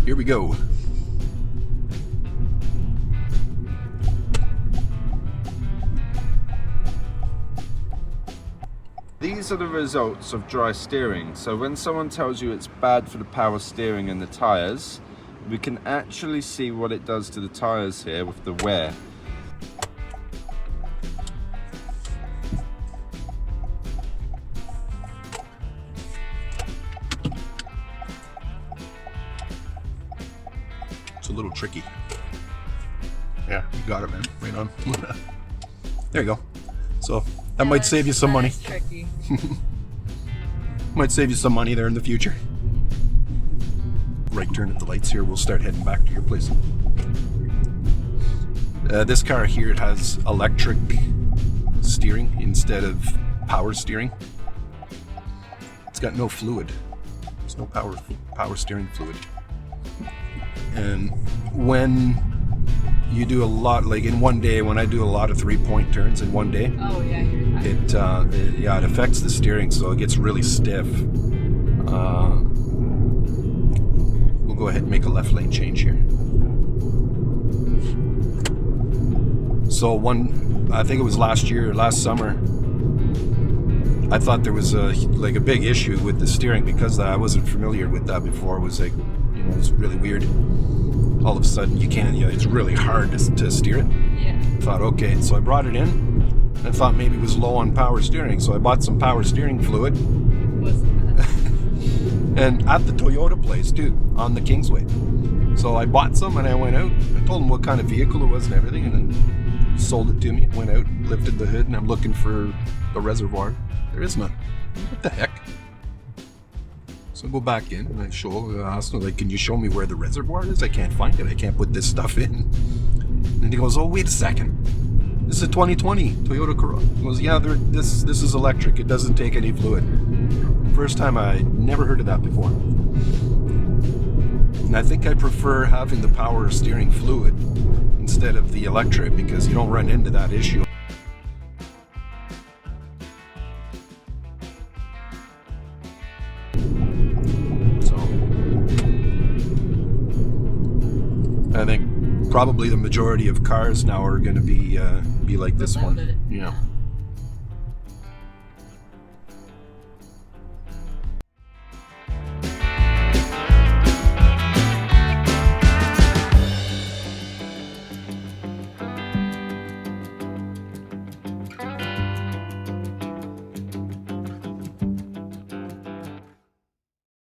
Here we go. These are the results of dry steering. So when someone tells you it's bad for the power steering and the tyres, we can actually see what it does to the tyres here with the wear. It's a little tricky. Yeah, you got it, man. Right on. There you go. So that might save you some money. Tricky. Might save you some money there in the future. Right turn at the lights here. We'll start heading back to your place. This car here, it has electric steering instead of power steering. It's got no fluid. There's no power steering fluid. And when you do a lot, like in one day, when I do a lot of 3-point turns in one day, Oh yeah, you're right. it affects the steering, so it gets really stiff. We'll go ahead and make a left lane change here. So I think it was last summer, I thought there was a big issue with the steering because I wasn't familiar with that before. It was like, it's really weird. All of a sudden it's really hard to steer it. Yeah. Thought, okay, so I brought it in and thought maybe it was low on power steering, so I bought some power steering fluid. Wasn't that? And at the Toyota place too, on the Kingsway. So I bought some and I went out. I told them what kind of vehicle it was and everything, and then sold it to me. Went out, lifted the hood, and I'm looking for the reservoir. There is none. What the heck? So I go back in and I asked him, can you show me where the reservoir is? I can't find it. I can't put this stuff in. And he goes, oh, wait a second. This is a 2020 Toyota Corolla. He goes, yeah, this is electric. It doesn't take any fluid. First time, I never heard of that before. And I think I prefer having the power steering fluid instead of the electric because you don't run into that issue. I think probably the majority of cars now are going to be like this one. Yeah.